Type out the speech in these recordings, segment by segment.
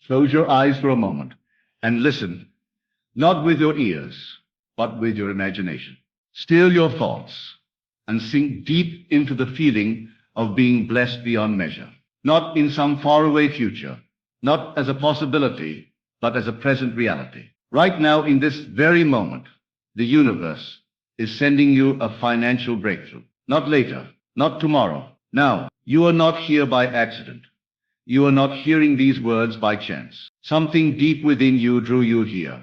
Close your eyes for a moment and listen, not with your ears, but with your imagination. Still your thoughts and sink deep into the feeling of being blessed beyond measure. Not in some faraway future, not as a possibility, but as a present reality. Right now, in this very moment, the universe is sending you a financial breakthrough. Not later, not tomorrow. Now, you are not here by accident. You are not hearing these words by chance. Something deep within you drew you here.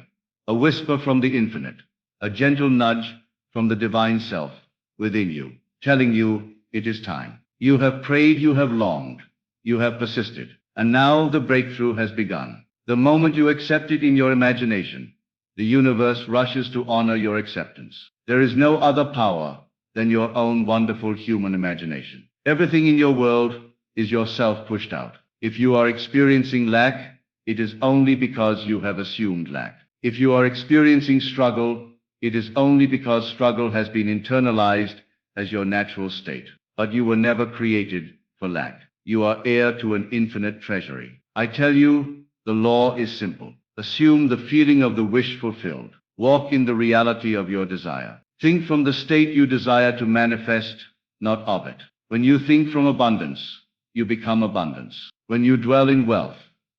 A whisper from the infinite, a gentle nudge from the divine self within you, telling you it is time. You have prayed, you have longed, you have persisted, and now the breakthrough has begun. The moment you accept it in your imagination, the universe rushes to honor your acceptance. There is no other power than your own wonderful human imagination. Everything in your world is yourself pushed out. If you are experiencing lack, it is only because you have assumed lack. If you are experiencing struggle, it is only because struggle has been internalized as your natural state. But you were never created for lack. You are heir to an infinite treasury. I tell you, the law is simple. Assume the feeling of the wish fulfilled. Walk in the reality of your desire. Think from the state you desire to manifest, not of it. When you think from abundance, you become abundance. When you dwell in wealth,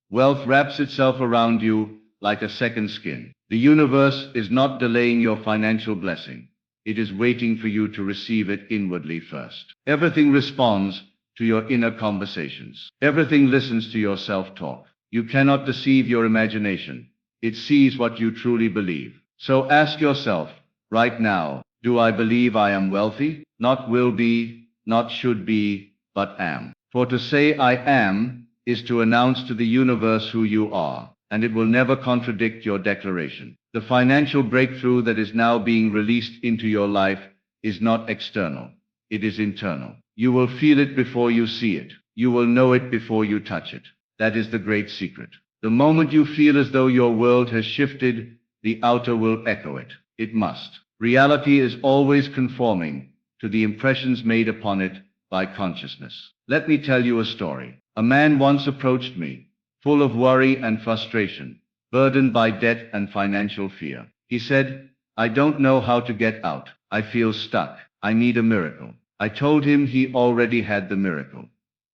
wealth wraps itself around you like a second skin. The universe is not delaying your financial blessing. It is waiting for you to receive it inwardly first. Everything responds to your inner conversations. Everything listens to your self-talk. You cannot deceive your imagination. It sees what you truly believe. So ask yourself, right now, do I believe I am wealthy? Not will be, not should be, but am. For to say I am is to announce to the universe who you are, and it will never contradict your declaration. The financial breakthrough that is now being released into your life is not external. It is internal. You will feel it before you see it. You will know it before you touch it. That is the great secret. The moment you feel as though your world has shifted, the outer will echo it. It must. Reality is always conforming to the impressions made upon it by consciousness. Let me tell you a story. A man once approached me, full of worry and frustration, burdened by debt and financial fear. He said, I don't know how to get out. I feel stuck. I need a miracle. I told him he already had the miracle,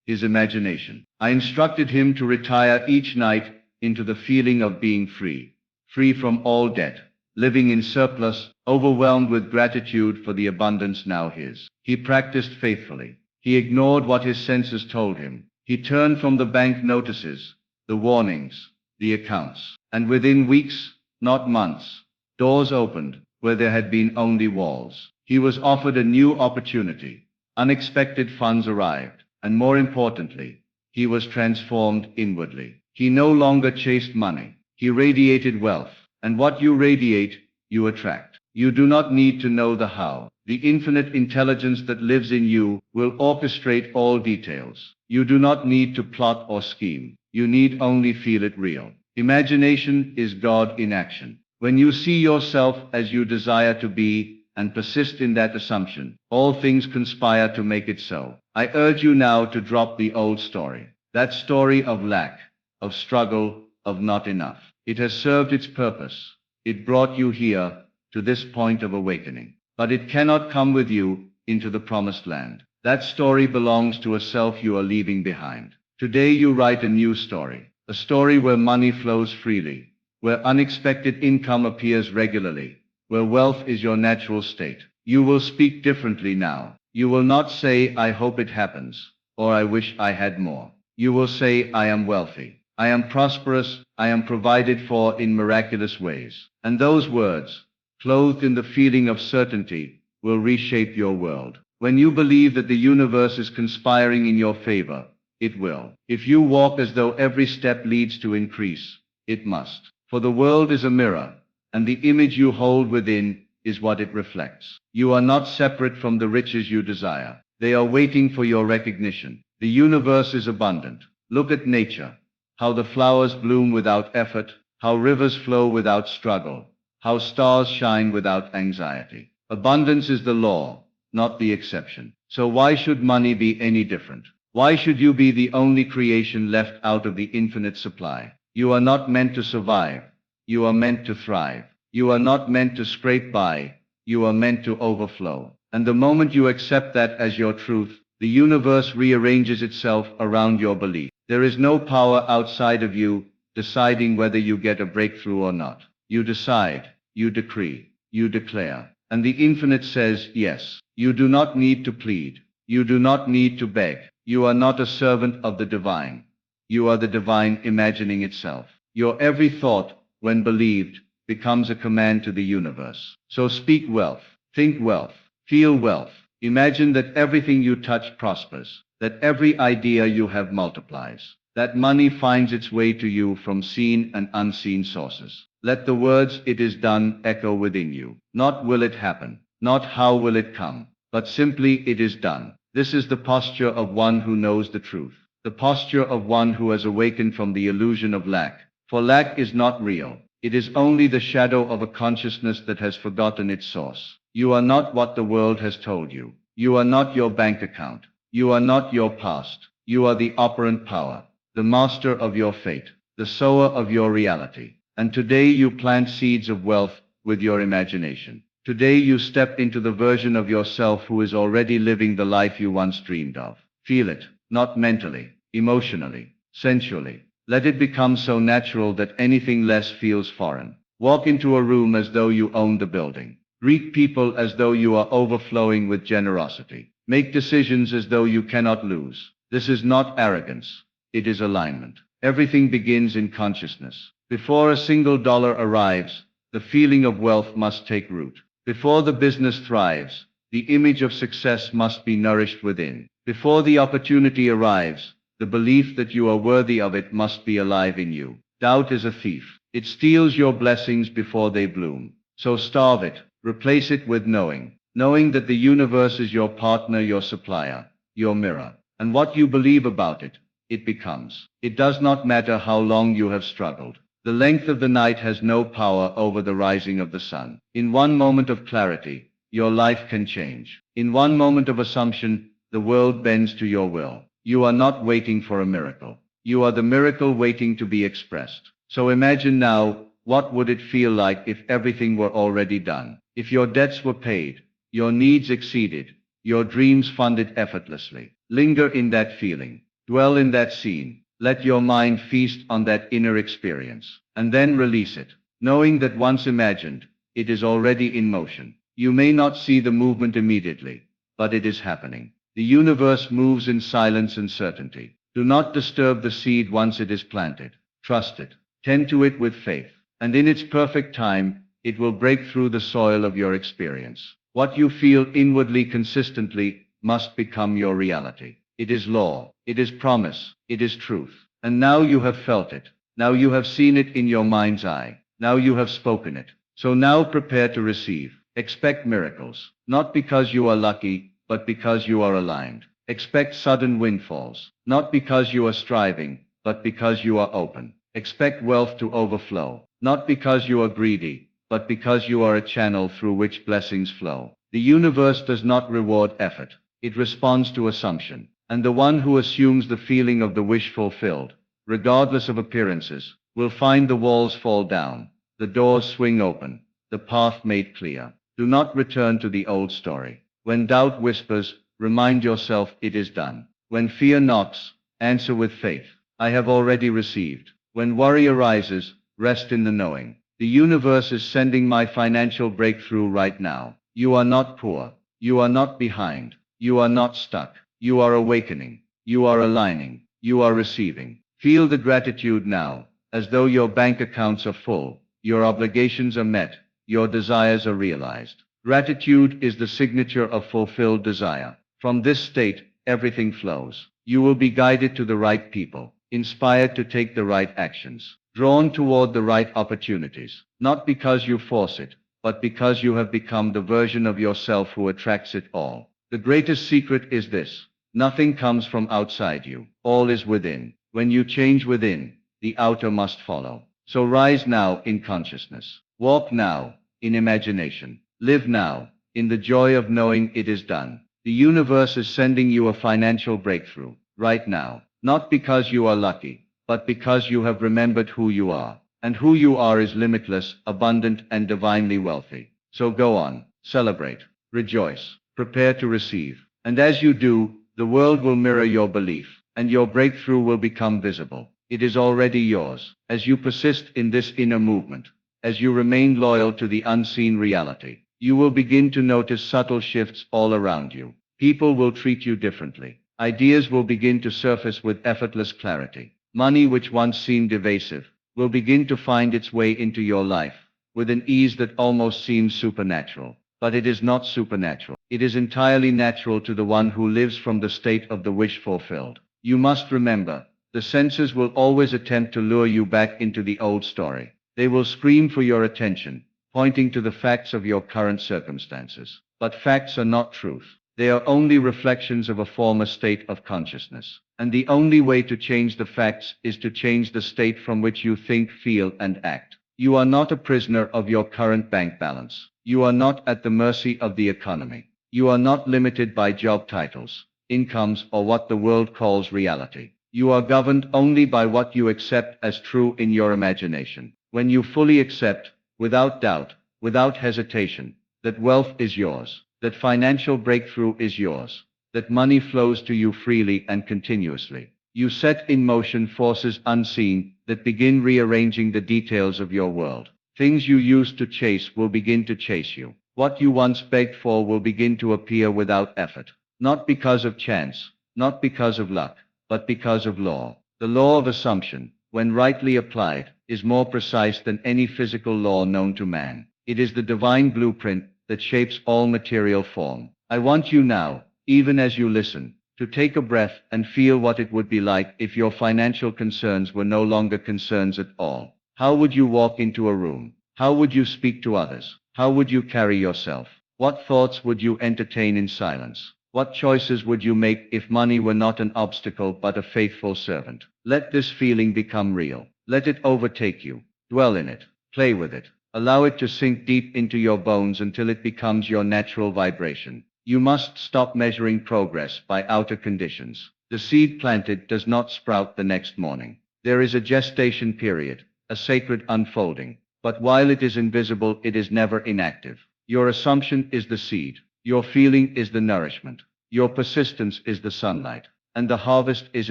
his imagination. I instructed him to retire each night into the feeling of being free, free from all debt, living in surplus, overwhelmed with gratitude for the abundance now his. He practiced faithfully. He ignored what his senses told him. He turned from the bank notices, the warnings, the accounts, and within weeks, not months, doors opened where there had been only walls. He was offered a new opportunity. Unexpected funds arrived, and more importantly, he was transformed inwardly. He no longer chased money. He radiated wealth, and what you radiate, you attract. You do not need to know the how. The infinite intelligence that lives in you will orchestrate all details. You do not need to plot or scheme. You need only feel it real. Imagination is God in action. When you see yourself as you desire to be and persist in that assumption, all things conspire to make it so. I urge you now to drop the old story. That story of lack, of struggle, of not enough. It has served its purpose. It brought you here to this point of awakening. But it cannot come with you into the promised land. That story belongs to a self you are leaving behind. Today you write a new story. A story where money flows freely, where unexpected income appears regularly, where wealth is your natural state. You will speak differently now. You will not say, I hope it happens, or I wish I had more. You will say, I am wealthy. I am prosperous. I am provided for in miraculous ways. And those words, clothed in the feeling of certainty, will reshape your world. When you believe that the universe is conspiring in your favor, it will. If you walk as though every step leads to increase, it must. For the world is a mirror, and the image you hold within is what it reflects. You are not separate from the riches you desire. They are waiting for your recognition. The universe is abundant. Look at nature, how the flowers bloom without effort, how rivers flow without struggle, how stars shine without anxiety. Abundance is the law, not the exception. So why should money be any different? Why should you be the only creation left out of the infinite supply? You are not meant to survive. You are meant to thrive. You are not meant to scrape by. You are meant to overflow. And the moment you accept that as your truth, the universe rearranges itself around your belief. There is no power outside of you deciding whether you get a breakthrough or not. You decide, you decree, you declare. And the infinite says yes. You do not need to plead. You do not need to beg. You are not a servant of the divine. You are the divine imagining itself. Your every thought, when believed, becomes a command to the universe. So speak wealth, think wealth, feel wealth. Imagine that everything you touch prospers, that every idea you have multiplies, that money finds its way to you from seen and unseen sources. Let the words "it is done" echo within you. Not "will it happen," not "how will it come," but simply "it is done." This is the posture of one who knows the truth, the posture of one who has awakened from the illusion of lack. For lack is not real. It is only the shadow of a consciousness that has forgotten its source. You are not what the world has told you. You are not your bank account. You are not your past. You are the operant power, the master of your fate, the sower of your reality. And today you plant seeds of wealth with your imagination. Today you step into the version of yourself who is already living the life you once dreamed of. Feel it, not mentally, emotionally, sensually. Let it become so natural that anything less feels foreign. Walk into a room as though you own the building. Greet people as though you are overflowing with generosity. Make decisions as though you cannot lose. This is not arrogance. It is alignment. Everything begins in consciousness. Before a single dollar arrives, the feeling of wealth must take root. Before the business thrives, the image of success must be nourished within. Before the opportunity arrives, the belief that you are worthy of it must be alive in you. Doubt is a thief. It steals your blessings before they bloom. So starve it. Replace it with knowing. Knowing that the universe is your partner, your supplier, your mirror. And what you believe about it, it becomes. It does not matter how long you have struggled. The length of the night has no power over the rising of the sun. In one moment of clarity, your life can change. In one moment of assumption, the world bends to your will. You are not waiting for a miracle. You are the miracle waiting to be expressed. So imagine now, what would it feel like if everything were already done? If your debts were paid, your needs exceeded, your dreams funded effortlessly. Linger in that feeling. Dwell in that scene. Let your mind feast on that inner experience. And then release it, knowing that once imagined, it is already in motion. You may not see the movement immediately, but it is happening. The universe moves in silence and certainty. Do not disturb the seed once it is planted. Trust it. Tend to it with faith. And in its perfect time, it will break through the soil of your experience. What you feel inwardly consistently must become your reality. It is law. It is promise. It is truth. And now you have felt it. Now you have seen it in your mind's eye. Now you have spoken it. So now prepare to receive. Expect miracles. Not because you are lucky, but because you are aligned. Expect sudden windfalls, not because you are striving, but because you are open. Expect wealth to overflow, not because you are greedy, but because you are a channel through which blessings flow. The universe does not reward effort. It responds to assumption. And the one who assumes the feeling of the wish fulfilled, regardless of appearances, will find the walls fall down, the doors swing open, the path made clear. Do not return to the old story. When doubt whispers, remind yourself it is done. When fear knocks, answer with faith. I have already received. When worry arises, rest in the knowing. The universe is sending my financial breakthrough right now. You are not poor. You are not behind. You are not stuck. You are awakening. You are aligning. You are receiving. Feel the gratitude now, as though your bank accounts are full, your obligations are met, your desires are realized. Gratitude is the signature of fulfilled desire. From this state, everything flows. You will be guided to the right people, inspired to take the right actions, drawn toward the right opportunities, not because you force it, but because you have become the version of yourself who attracts it all. The greatest secret is this: nothing comes from outside you. All is within. When you change within, the outer must follow. So rise now in consciousness. Walk now in imagination. Live now in the joy of knowing it is done. The universe is sending you a financial breakthrough right now, not because you are lucky, but because you have remembered who you are. And who you are is limitless, abundant, and divinely wealthy. So go on, celebrate, rejoice, prepare to receive. And as you do, the world will mirror your belief, and your breakthrough will become visible. It is already yours. As you persist in this inner movement, as you remain loyal to the unseen reality, you will begin to notice subtle shifts all around you. People will treat you differently. Ideas will begin to surface with effortless clarity. Money, which once seemed evasive, will begin to find its way into your life with an ease that almost seems supernatural. But it is not supernatural. It is entirely natural to the one who lives from the state of the wish fulfilled. You must remember, the senses will always attempt to lure you back into the old story. They will scream for your attention, pointing to the facts of your current circumstances. But facts are not truth. They are only reflections of a former state of consciousness. And the only way to change the facts is to change the state from which you think, feel, and act. You are not a prisoner of your current bank balance. You are not at the mercy of the economy. You are not limited by job titles, incomes, or what the world calls reality. You are governed only by what you accept as true in your imagination. When you fully accept, without doubt, without hesitation, that wealth is yours, that financial breakthrough is yours, that money flows to you freely and continuously, you set in motion forces unseen that begin rearranging the details of your world. Things you used to chase will begin to chase you. What you once begged for will begin to appear without effort. Not because of chance, not because of luck, but because of law. The law of assumption, when rightly applied, is more precise than any physical law known to man. It is the divine blueprint that shapes all material form. I want you now, even as you listen, to take a breath and feel what it would be like if your financial concerns were no longer concerns at all. How would you walk into a room? How would you speak to others? How would you carry yourself? What thoughts would you entertain in silence? What choices would you make if money were not an obstacle but a faithful servant? Let this feeling become real. Let it overtake you. Dwell in it. Play with it. Allow it to sink deep into your bones until it becomes your natural vibration. You must stop measuring progress by outer conditions. The seed planted does not sprout the next morning. There is a gestation period, a sacred unfolding. But while it is invisible, it is never inactive. Your assumption is the seed. Your feeling is the nourishment. Your persistence is the sunlight. And the harvest is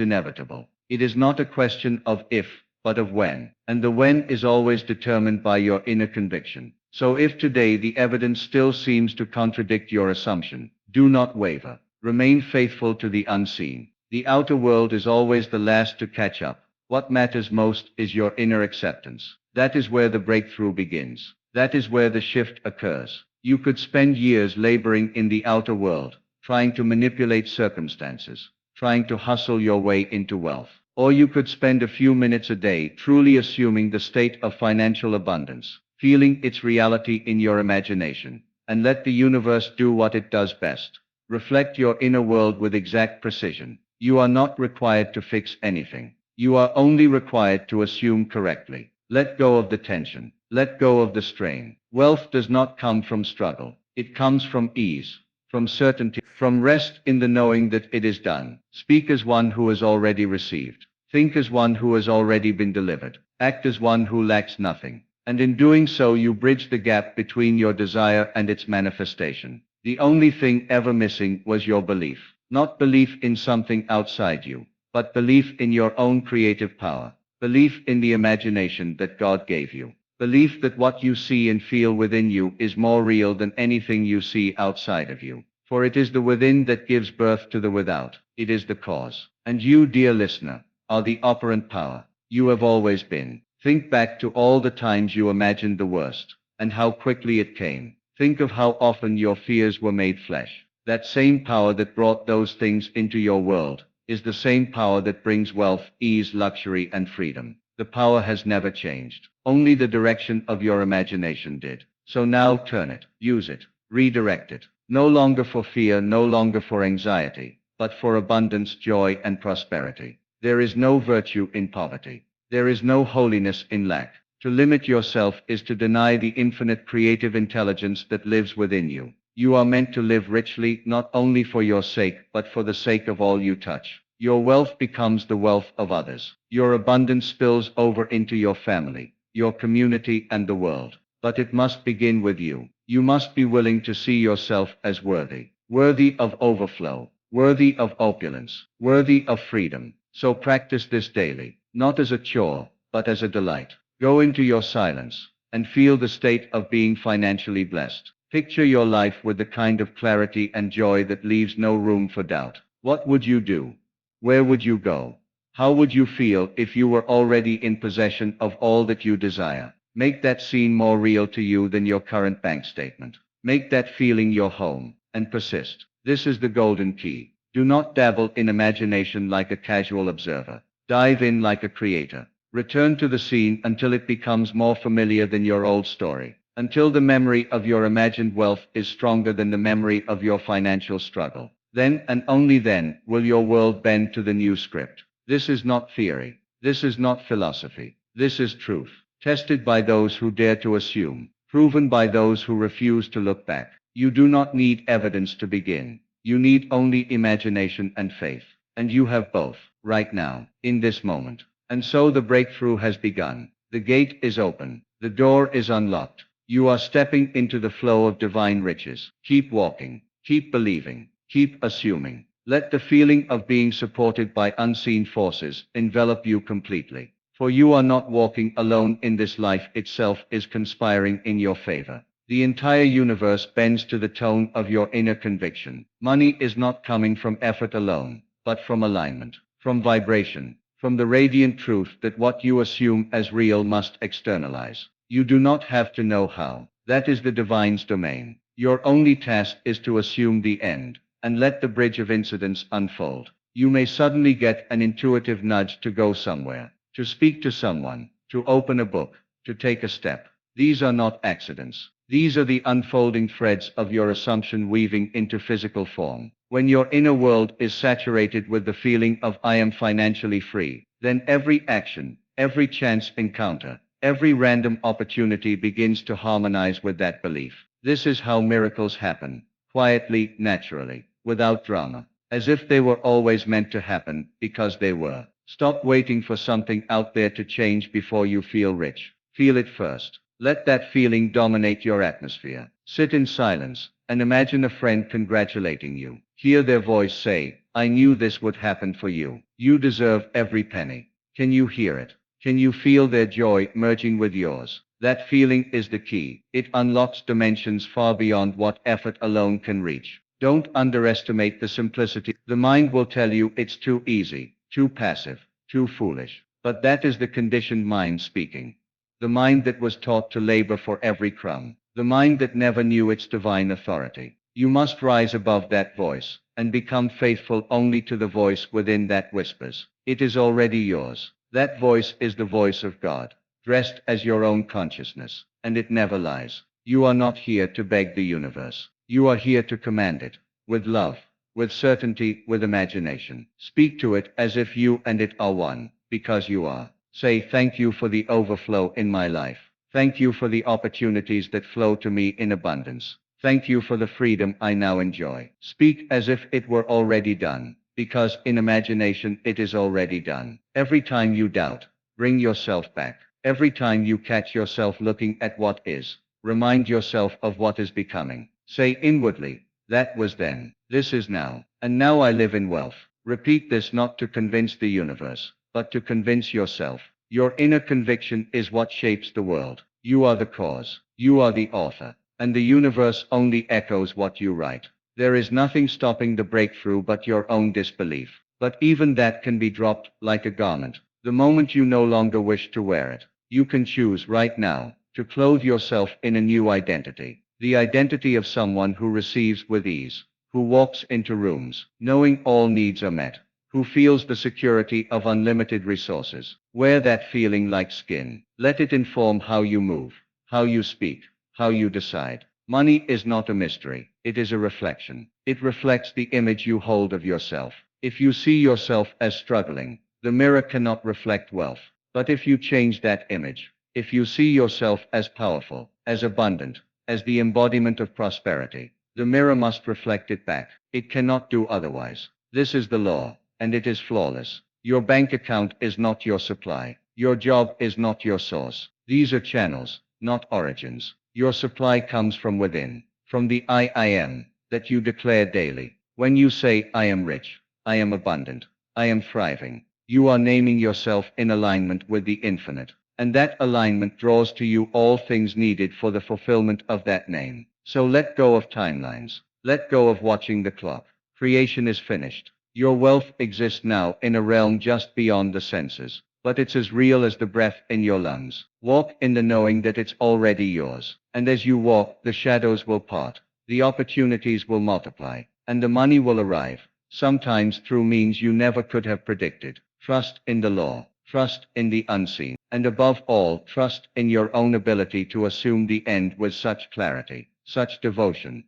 inevitable. It is not a question of if, but of when. And the when is always determined by your inner conviction. So if today the evidence still seems to contradict your assumption, do not waver. Remain faithful to the unseen. The outer world is always the last to catch up. What matters most is your inner acceptance. That is where the breakthrough begins. That is where the shift occurs. You could spend years laboring in the outer world, trying to manipulate circumstances, trying to hustle your way into wealth. Or you could spend a few minutes a day truly assuming the state of financial abundance, feeling its reality in your imagination, and let the universe do what it does best. Reflect your inner world with exact precision. You are not required to fix anything. You are only required to assume correctly. Let go of the tension. Let go of the strain. Wealth does not come from struggle. It comes from ease, from certainty, from rest in the knowing that it is done. Speak as one who has already received. Think as one who has already been delivered. Act as one who lacks nothing. And in doing so, you bridge the gap between your desire and its manifestation. The only thing ever missing was your belief. Not belief in something outside you, but belief in your own creative power. Belief in the imagination that God gave you. Belief that what you see and feel within you is more real than anything you see outside of you. For it is the within that gives birth to the without. It is the cause. And you, dear listener, are the operant power. You have always been. Think back to all the times you imagined the worst, and how quickly it came. Think of how often your fears were made flesh. That same power that brought those things into your world is the same power that brings wealth, ease, luxury, and freedom. The power has never changed. Only the direction of your imagination did. So now turn it, use it, redirect it. No longer for fear, no longer for anxiety, but for abundance, joy, and prosperity. There is no virtue in poverty. There is no holiness in lack. To limit yourself is to deny the infinite creative intelligence that lives within you. You are meant to live richly, not only for your sake, but for the sake of all you touch. your wealth becomes the wealth of others. Your abundance spills over into your family, your community, and the world. But it must begin with you. You must be willing to see yourself as worthy, worthy of overflow, worthy of opulence, worthy of freedom. So practice this daily, not as a chore, but as a delight. Go into your silence and feel the state of being financially blessed. Picture your life with the kind of clarity and joy that leaves no room for doubt. What would you do? Where would you go? How would you feel if you were already in possession of all that you desire? Make that scene more real to you than your current bank statement. Make that feeling your home, and persist. This is the golden key. Do not dabble in imagination like a casual observer. Dive in like a creator. Return to the scene until it becomes more familiar than your old story. Until the memory of your imagined wealth is stronger than the memory of your financial struggle. Then and only then will your world bend to the new script. This is not theory. This is not philosophy. This is truth. Tested by those who dare to assume. Proven by those who refuse to look back. You do not need evidence to begin. You need only imagination and faith. And you have both, right now, in this moment. And so the breakthrough has begun. The gate is open. The door is unlocked. You are stepping into the flow of divine riches. Keep walking. Keep believing. Keep assuming. Let the feeling of being supported by unseen forces envelop you completely. For you are not walking alone in this life itself is conspiring in your favor. The entire universe bends to the tone of your inner conviction. Money is not coming from effort alone, but from alignment, from vibration, from the radiant truth that what you assume as real must externalize. You do not have to know how. That is the divine's domain. Your only task is to assume the end, and let the bridge of incidents unfold. You may suddenly get an intuitive nudge to go somewhere, to speak to someone, to open a book, to take a step. These are not accidents. These are the unfolding threads of your assumption weaving into physical form. When your inner world is saturated with the feeling of I am financially free, then every action, every chance encounter, every random opportunity begins to harmonize with that belief. This is how miracles happen, quietly, naturally, without drama, as if they were always meant to happen, because they were. Stop waiting for something out there to change before you feel rich. Feel it first. Let that feeling dominate your atmosphere. Sit in silence and imagine a friend congratulating you. Hear their voice say, I knew this would happen for you. You deserve every penny. Can you hear it? Can you feel their joy merging with yours? That feeling is the key. It unlocks dimensions far beyond what effort alone can reach. Don't underestimate the simplicity. The mind will tell you it's too easy, too passive, too foolish. But that is the conditioned mind speaking. The mind that was taught to labor for every crumb. The mind that never knew its divine authority. You must rise above that voice, and become faithful only to the voice within that whispers. It is already yours. That voice is the voice of God, dressed as your own consciousness, and it never lies. You are not here to beg the universe. You are here to command it, with love, with certainty, with imagination. Speak to it as if you and it are one, because you are. Say thank you for the overflow in my life. Thank you for the opportunities that flow to me in abundance. Thank you for the freedom I now enjoy. Speak as if it were already done, because in imagination it is already done. Every time you doubt, bring yourself back. Every time you catch yourself looking at what is, remind yourself of what is becoming. Say inwardly, that was then, this is now, and now I live in wealth. Repeat this not to convince the universe, but to convince yourself. Your inner conviction is what shapes the world. You are the cause. You are the author. And the universe only echoes what you write. There is nothing stopping the breakthrough but your own disbelief. But even that can be dropped like a garment. The moment you no longer wish to wear it, you can choose right now to clothe yourself in a new identity. The identity of someone who receives with ease, who walks into rooms knowing all needs are met, who feels the security of unlimited resources. Wear that feeling like skin. Let it inform how you move, how you speak, how you decide. Money is not a mystery. It is a reflection. It reflects the image you hold of yourself. If you see yourself as struggling, the mirror cannot reflect wealth. But if you change that image, if you see yourself as powerful, as abundant, as the embodiment of prosperity, the mirror must reflect it back. It cannot do otherwise. This is the law. and it is flawless. Your bank account is not your supply. Your job is not your source. These are channels, not origins. Your supply comes from within, from the I am that you declare daily. When you say, I am rich, I am abundant, I am thriving, you are naming yourself in alignment with the infinite. And that alignment draws to you all things needed for the fulfillment of that name. So let go of timelines. Let go of watching the clock. Creation is finished. Your wealth exists now in a realm just beyond the senses, but it's as real as the breath in your lungs. Walk in the knowing that it's already yours. And as you walk, the shadows will part, the opportunities will multiply, and the money will arrive, sometimes through means you never could have predicted. Trust in the law. Trust in the unseen. And above all, trust in your own ability to assume the end with such clarity, such devotion,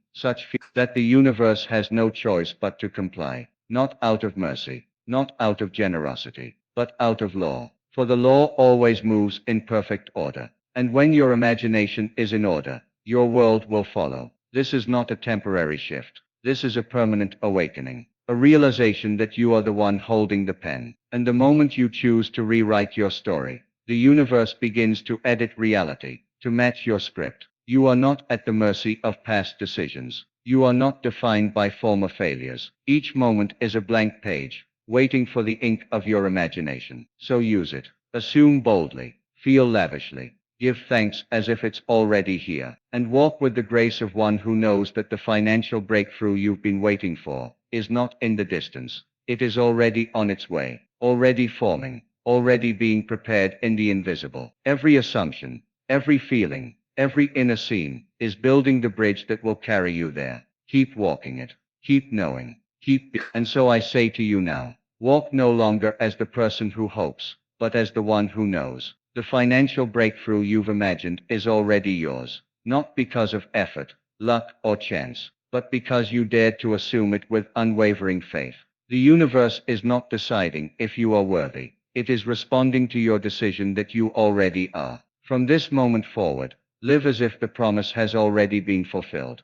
that the universe has no choice but to comply, not out of mercy, not out of generosity, but out of law. For the law always moves in perfect order. And when your imagination is in order, your world will follow. This is not a temporary shift. This is a permanent awakening. A realization that you are the one holding the pen. And the moment you choose to rewrite your story, the universe begins to edit reality, to match your script. You are not at the mercy of past decisions. You are not defined by former failures. Each moment is a blank page, waiting for the ink of your imagination. So use it. Assume boldly. Feel lavishly. Give thanks as if it's already here. And walk with the grace of one who knows that the financial breakthrough you've been waiting for is not in the distance. It is already on its way, already forming, already being prepared in the invisible. Every assumption, every feeling, every inner scene is building the bridge that will carry you there. Keep walking it. Keep knowing. And so I say to you now, walk no longer as the person who hopes, but as the one who knows. The financial breakthrough you've imagined is already yours, not because of effort, luck, or chance, but because you dared to assume it with unwavering faith. The universe is not deciding if you are worthy. It is responding to your decision that you already are. From this moment forward, live as if the promise has already been fulfilled.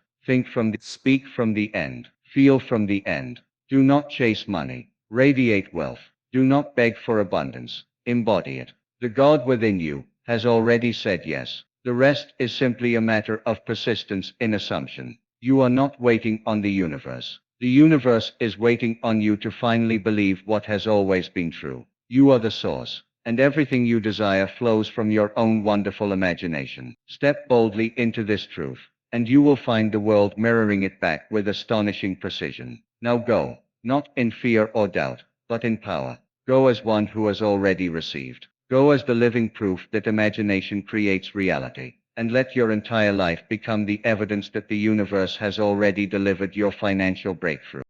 Speak from the end. Feel from the end. Do not chase money. Radiate wealth. Do not beg for abundance. Embody it. The God within you has already said yes. The rest is simply a matter of persistence in assumption. You are not waiting on the universe. The universe is waiting on you to finally believe what has always been true. You are the source, and everything you desire flows from your own wonderful imagination. Step boldly into this truth, and you will find the world mirroring it back with astonishing precision. Now go, not in fear or doubt, but in power. Go as one who has already received. Go as the living proof that imagination creates reality, and let your entire life become the evidence that the universe has already delivered your financial breakthrough.